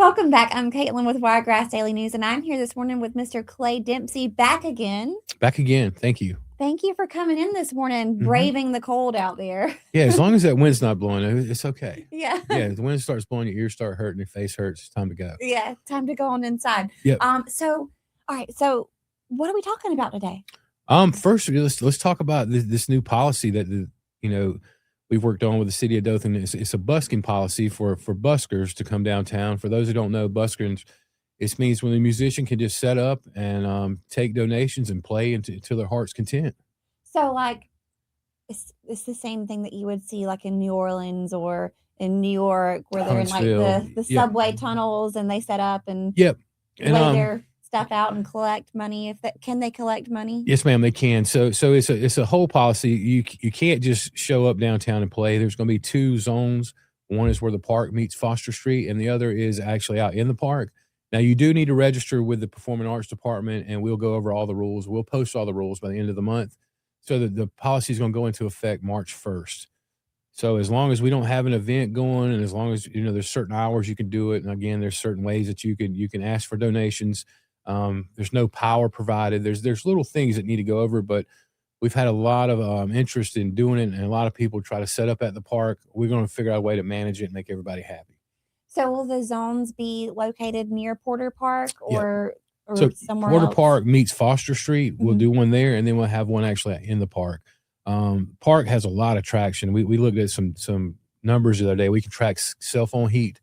Welcome back. I'm Caitlin with Wiregrass Daily News, and I'm here this morning with Mr. Clay Dempsey back again. Back again. Thank you. Thank you for coming in this morning, braving the cold out there. Yeah, as long as that wind's not blowing, it's okay. Yeah. Yeah, if the wind starts blowing, your ears start hurting, your face hurts. It's time to go. Yeah, time to go on inside. Yep. So, all right. So, what are we talking about today? First, let's talk about this new policy that we've worked on with the city of Dothan. It's a busking policy for buskers to come downtown. For those who don't know, buskers, it means when a musician can just set up and take donations and play until their heart's content. So, like, it's the same thing that you would see like in New Orleans or in New York, where they're in like the subway tunnels and they set up and lay their stuff out and collect money. Can they collect money? Yes, ma'am, they can. So it's a whole policy. You can't just show up downtown and play. There's going to be two zones. One is where the park meets Foster Street, and the other is actually out in the park. Now, you do need to register with the Performing Arts Department, and we'll go over all the rules. We'll post all the rules by the end of the month. So the policy is going to go into effect March 1st. So as long as we don't have an event going, and as long as there's certain hours you can do it, and again, there's certain ways that you can ask for donations. There's no power provided. There's little things that need to go over, but we've had a lot of interest in doing it, and a lot of people try to set up at the park. We're going to figure out a way to manage it and make everybody happy. So will the zones be located near Porter Park or somewhere Porter else? Park meets Foster Street. We'll do one there, and then we'll have one actually in the park. Park has a lot of traction. We looked at some numbers the other day. We can track cell phone heat.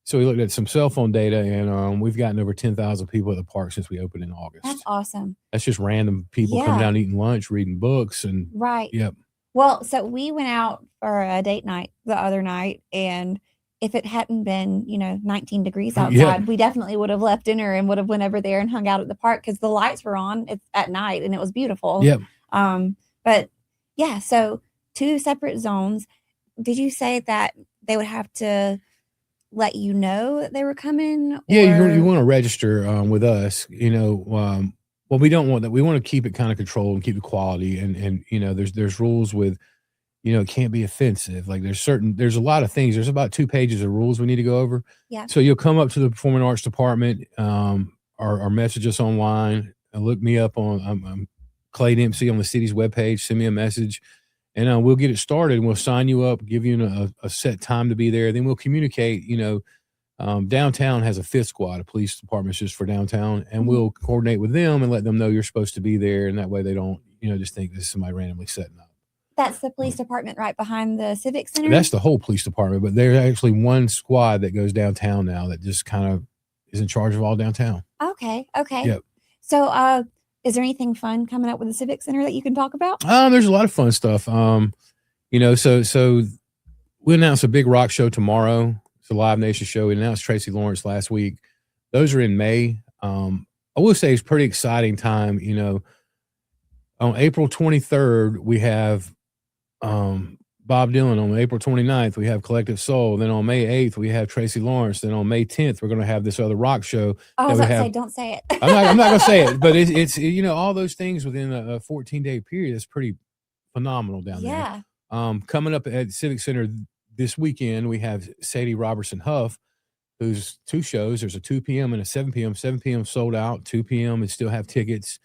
So we looked at some cell phone data, and we've gotten over 10,000 people at the park since we opened in August. That's awesome. That's just random people coming down eating lunch, reading books, and right. Yep. Well, so we went out for a date night the other night, and if it hadn't been 19 degrees outside, we definitely would have left dinner and would have went over there and hung out at the park because the lights were on. It's at night and it was beautiful. Yep. But yeah, so two separate zones. Did you say that they would have to let you know that they were coming? Yeah, you want to register with us. Well, we don't want that. We want to keep it kind of controlled and keep the quality. And there's rules with, it can't be offensive. Like there's a lot of things. There's about 2 pages of rules we need to go over. Yeah. So you'll come up to the Performing Arts Department, or message us online. Look me up on I'm Clay Dempsey on the city's webpage. Send me a message. And we'll get it started, and we'll sign you up, give you a set time to be there. Then we'll communicate. Downtown has a 5th squad, a police department just for downtown, and we'll coordinate with them and let them know you're supposed to be there. And that way they don't, just think this is somebody randomly setting up. That's the police department right behind the Civic Center? That's the whole police department, but there's actually one squad that goes downtown now that just kind of is in charge of all downtown. Okay. Yep. So, is there anything fun coming up with the Civic Center that you can talk about? There's a lot of fun stuff. So we announced a big rock show tomorrow. It's a Live Nation show. We announced Tracy Lawrence last week. Those are in May. I will say it's a pretty exciting time. On April 23rd, we have Bob Dylan. On April 29th, we have Collective Soul. Then on May 8th, we have Tracy Lawrence. Then on May 10th, we're going to have this other rock show. I was about to say, don't say it. I'm not going to say it, but it's all those things within a 14-day period is pretty phenomenal down there. Coming up at Civic Center this weekend, we have Sadie Robertson Huff, who's 2 shows. There's a 2 p.m. and a 7 p.m. 7 p.m. sold out. 2 p.m. and still have tickets.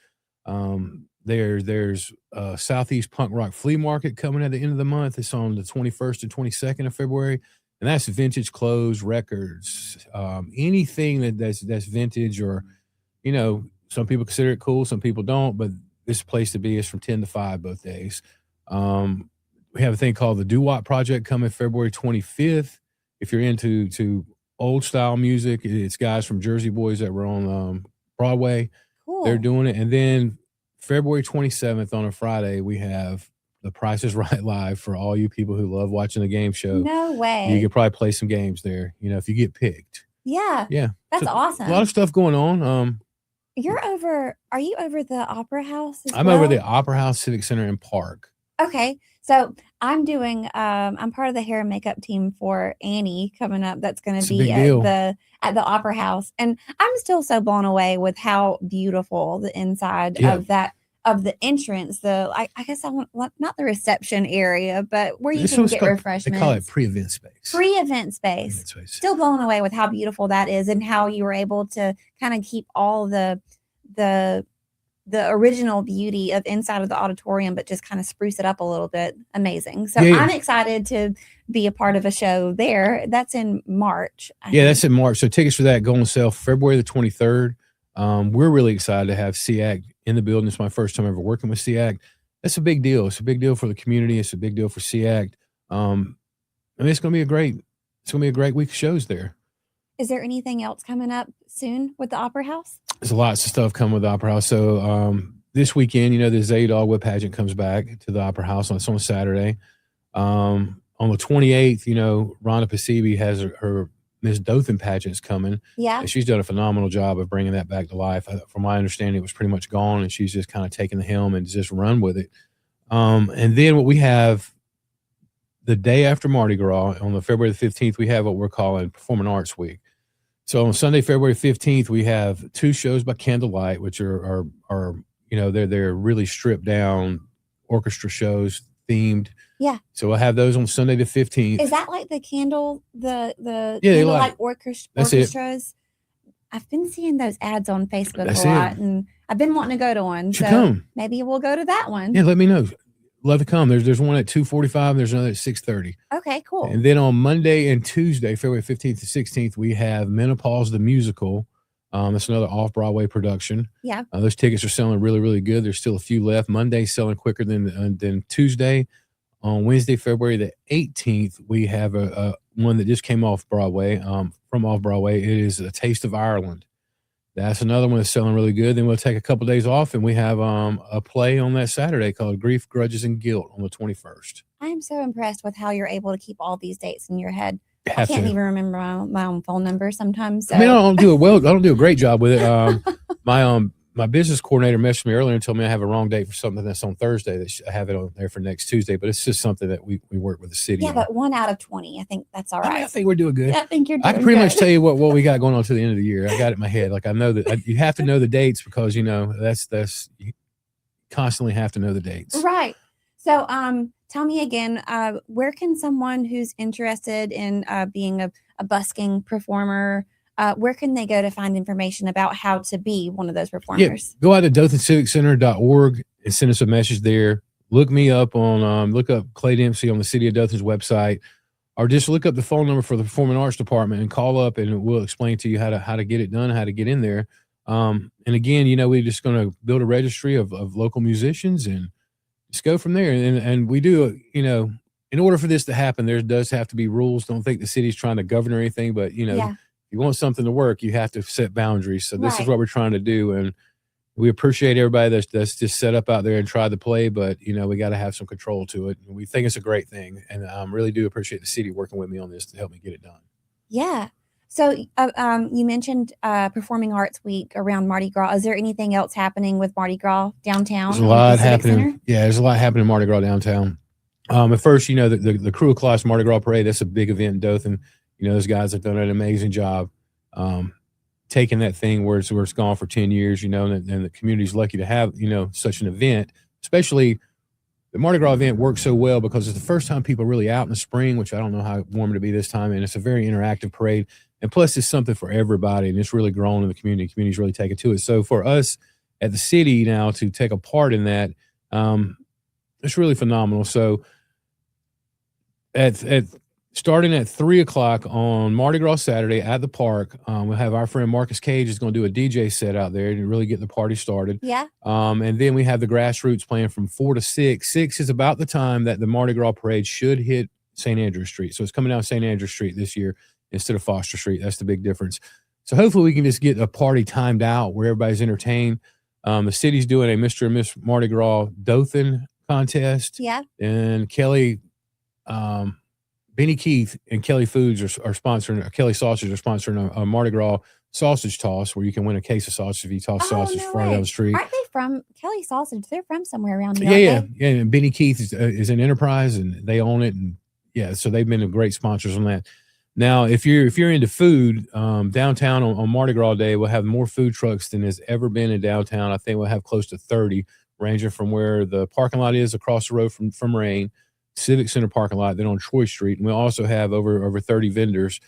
There's Southeast Punk Rock Flea Market coming at the end of the month. It's on the 21st and 22nd of February, and that's vintage clothes, records, anything that's vintage, or some people consider it cool, some people don't. But this place to be is from 10 to 5 both days. We have a thing called the Doo-Wop Project coming February 25th. If you're into old style music, it's guys from Jersey Boys that were on Broadway. Cool. They're doing it. And then February 27th on a Friday, we have The Price is Right live for all you people who love watching a game show. No way. You could probably play some games there, if you get picked. Yeah. Yeah. That's awesome. A lot of stuff going on. Are you over the Opera House as I'm well? over the Opera House, Civic Center, and Park. Okay. So I'm doing I'm part of the hair and makeup team for Annie coming up. That's going to be at the Opera House. And I'm still so blown away with how beautiful the inside of that of the entrance, I guess I want not the reception area, but where you It's can get called, refreshments. they call it pre-event space. Pre-event space. Still blown away with how beautiful that is and how you were able to kind of keep all the original beauty of inside of the auditorium, but just kind of spruce it up a little bit. Amazing. So I'm excited to be a part of a show there. That's in March. I think. That's in March. So tickets for that go on sale February the 23rd. We're really excited to have SEAC in the building. It's my first time ever working with SEAC. That's a big deal. It's a big deal for the community. It's a big deal for SEAC. It's going to be a great week of shows there. Is there anything else coming up soon with the Opera House? There's lots of stuff coming with the Opera House. So this weekend, the Zay Dog Whip Pageant comes back to the Opera House. It's on Saturday. On the 28th, Rhonda Pasibi has her Miss Dothan pageant's coming. Yeah. And she's done a phenomenal job of bringing that back to life. From my understanding, it was pretty much gone, and she's just kind of taken the helm and just run with it. And then what we have the day after Mardi Gras, on the February the 15th, we have what we're calling Performing Arts Week. So on Sunday, February 15th, we have 2 shows by Candlelight, which are they're really stripped down orchestra shows, themed. Yeah. So we'll have those on Sunday the 15th. Is that like the candlelight orchestras? I've been seeing those ads on Facebook a lot, and I've been wanting to go to one. So maybe we'll go to that one. Yeah, let me know. Love to come. There's one at 2:45. There's another at 6:30. Okay, cool. And then on Monday and Tuesday, February 15th to 16th, we have Menopause the Musical. That's another off-Broadway production. Yeah. Those tickets are selling really, really good. There's still a few left. Monday's selling quicker than Tuesday. On Wednesday, February the 18th, we have a one that just came off Broadway. From off-Broadway, it is A Taste of Ireland. That's another one that's selling really good. Then we'll take a couple days off, and we have a play on that Saturday called Grief, Grudges, and Guilt on the 21st. I am so impressed with how you're able to keep all these dates in your head. I can't even remember my own phone number sometimes. So. I don't do a great job with it. My business coordinator messaged me earlier and told me I have a wrong date for something that's on Thursday. That I have it on there for next Tuesday, but it's just something that we work with the city. Yeah, but 1 out of 20, I think that's all right. I think we're doing good. I think you're doing I can pretty much tell you what we got going on to the end of the year. I got it in my head. Like I know that you have to know the dates because that's you constantly have to know the dates. Right. So tell me again, where can someone who's interested in being a busking performer, where can they go to find information about how to be one of those performers? Yeah, go out to DothanCivicCenter.org and send us a message there. Look me up look up Clay Dempsey on the City of Dothan's website, or just look up the phone number for the Performing Arts Department and call up, and we'll explain to you how to get it done, how to get in there. And again, we're just going to build a registry of local musicians and just go from there. And we do, in order for this to happen, there does have to be rules. Don't think the city's trying to govern or anything, but if you want something to work, you have to set boundaries. So this is what we're trying to do. And we appreciate everybody that's just set up out there and tried to play, but we got to have some control to it. And we think it's a great thing. And really do appreciate the city working with me on this to help me get it done. Yeah. So you mentioned Performing Arts Week around Mardi Gras. Is there anything else happening with Mardi Gras downtown? There's a lot happening. Yeah, there's a lot happening in Mardi Gras downtown. At first, the Crew of Class Mardi Gras Parade, that's a big event in Dothan. Those guys have done an amazing job taking that thing where it's gone for 10 years, and the community's lucky to have, such an event. Especially the Mardi Gras event works so well because it's the first time people are really out in the spring, which I don't know how warm it'll be this time, and it's a very interactive parade. And plus, it's something for everybody, and it's really grown in the community. The community's really taken to it. So for us at the city now to take a part in that, it's really phenomenal. So starting at 3:00 on Mardi Gras Saturday at the park, we'll have our friend Marcus Cage is going to do a DJ set out there to really get the party started. Yeah. And then we have the Grassroots playing from 4 to 6. 6 is about the time that the Mardi Gras parade should hit St. Andrew Street. So it's coming down St. Andrew Street this year instead of Foster Street. That's the big difference. So hopefully we can just get a party timed out where everybody's entertained. The city's doing a Mr. and Miss Mardi Gras Dothan contest. Yeah. And Kelly, Benny Keith and Kelly Foods are sponsoring, Kelly Sausage are sponsoring a Mardi Gras sausage toss where you can win a case of sausage if you toss sausage far down the street. Aren't they from Kelly Sausage? They're from somewhere around here. Yeah. And Benny Keith is an enterprise and they own it. And so they've been great sponsors on that. Now, if you're into food, downtown on Mardi Gras Day, we'll have more food trucks than has ever been in downtown. I think we'll have close to 30. ranging from where the parking lot is across the road from Rain, Civic Center parking lot, then on Troy Street. And we also have over 30 vendors,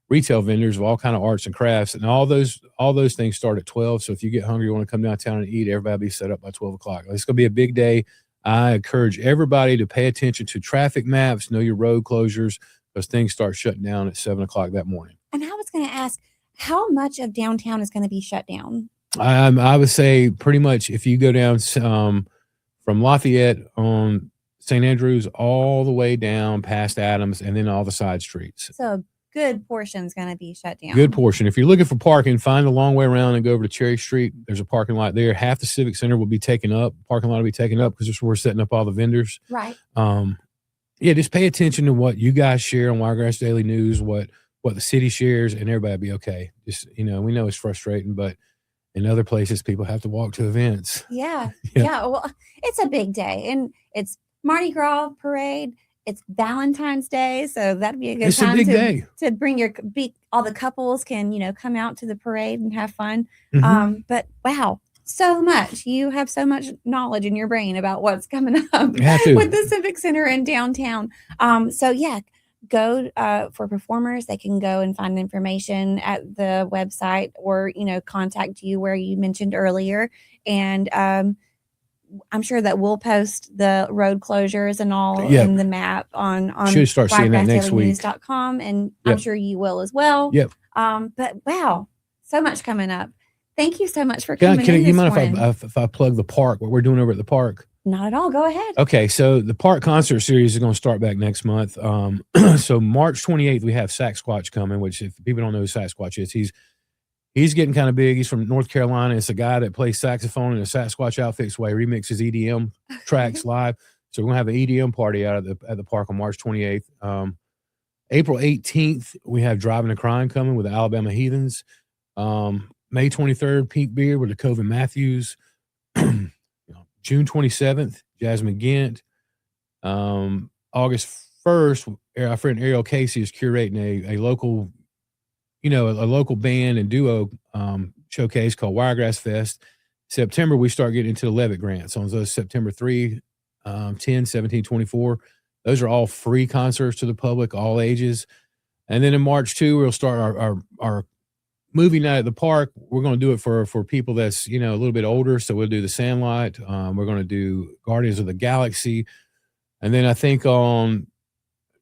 retail vendors of all kind of arts and crafts. And all those things start at 12. So if you get hungry, you want to come downtown and eat, everybody will be set up by 12 o'clock. It's going to be a big day. I encourage everybody to pay attention to traffic maps, know your road closures, because things start shutting down at 7 o'clock that morning. And I was going to ask, how much of downtown is going to be shut down? I would say pretty much if you go down from Lafayette on St. Andrews all the way down past Adams and then all the side streets. So a good portion is going to be shut down. Good portion. If you're looking for parking, find the long way around and go over to Cherry Street. There's a parking lot there. Half the Civic Center will be taken up. Parking lot will be taken up because that's where we're setting up all the vendors. Right. Yeah, just pay attention to what you guys share on Wiregrass Daily News, what the city shares, and everybody will be okay. Just, we know it's frustrating, but in other places, people have to walk to events. Yeah. Well, it's a big day, and it's Mardi Gras parade. It's Valentine's Day, so that'd be a good time to bring all the couples can, come out to the parade and have fun. Mm-hmm. But wow, so much. You have so much knowledge in your brain about what's coming up with the Civic Center in downtown. So yeah, go for performers. They can go and find information at the website or, contact you where you mentioned earlier. And I'm sure that we'll post the road closures and all in the map on should start seeing that next week. .com, and I'm sure you will as well. Yep. But wow, so much coming up. Thank you so much for coming. You mind if I plug the park, what we're doing over at the park? Not at all. Go ahead. Okay, so the park concert series is going to start back next month. So March 28th, we have Sasquatch coming, which if people don't know who Sasquatch is, he's getting kind of big. He's from North Carolina. It's a guy that plays saxophone in a Sasquatch outfit, so he remixes EDM tracks live. So we're going to have an EDM party at the park on March 28th. April 18th, we have Driving a Crime coming with the Alabama Heathens. May 23rd, Pink Beard with the Coven Matthews. June 27th, Jasmine Gint. August 1st, our friend Ariel Casey is curating a local, a local band and duo showcase called Wiregrass Fest. September, we start getting into the Levitt grants on those September 3, 10, 17, 24. Those are all free concerts to the public, all ages. And then in March 2, we'll start our movie night at the park. We're going to do it for people that's, a little bit older. So we'll do The Sandlot. We're going to do Guardians of the Galaxy. And then I think on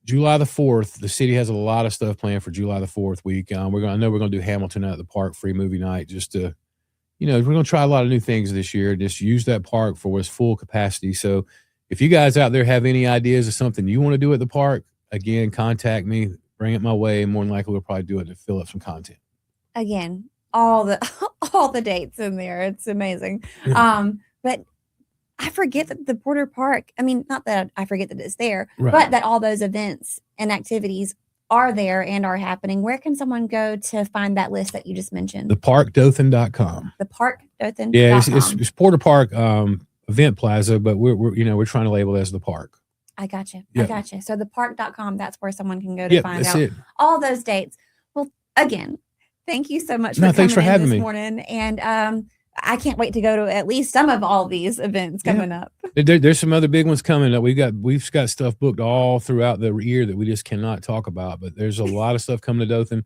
July the 4th, the city has a lot of stuff planned for July the 4th week. I know we're going to do Hamilton at the park, free movie night, just to, we're going to try a lot of new things this year. Just use that park for its full capacity. So if you guys out there have any ideas of something you want to do at the park, again, contact me, bring it my way. More than likely, we'll probably do it to fill up some content. Again, all the dates in there. It's amazing. But I forget that the Porter Park, not that I forget that it's there, right, but that all those events and activities are there and are happening. Where can someone go to find that list that you just mentioned? Theparkdothan.com. Theparkdothan.com. Yeah, it's Porter Park Event Plaza, but we're trying to label it as the park. I gotcha. Yep. I gotcha. So thepark.com, that's where someone can go to find out all those dates. Well, again, thank you so much for coming in this morning. And I can't wait to go to at least some of all these events coming up. There's some other big ones coming up. We've got stuff booked all throughout the year that we just cannot talk about. But there's a lot of stuff coming to Dothan.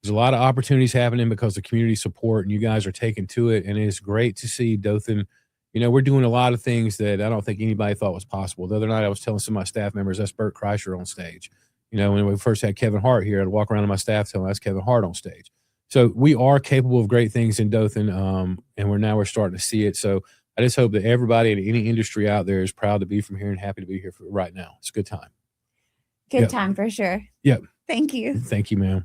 There's a lot of opportunities happening because of community support, and you guys are taking to it. And it's great to see Dothan. We're doing a lot of things that I don't think anybody thought was possible. The other night, I was telling some of my staff members, that's Bert Kreischer on stage. When we first had Kevin Hart here, I'd walk around to my staff telling them that's Kevin Hart on stage. So we are capable of great things in Dothan, and we're starting to see it. So I just hope that everybody in any industry out there is proud to be from here and happy to be here right now. It's a good time. Good time for sure. Yep. Thank you. Thank you, ma'am.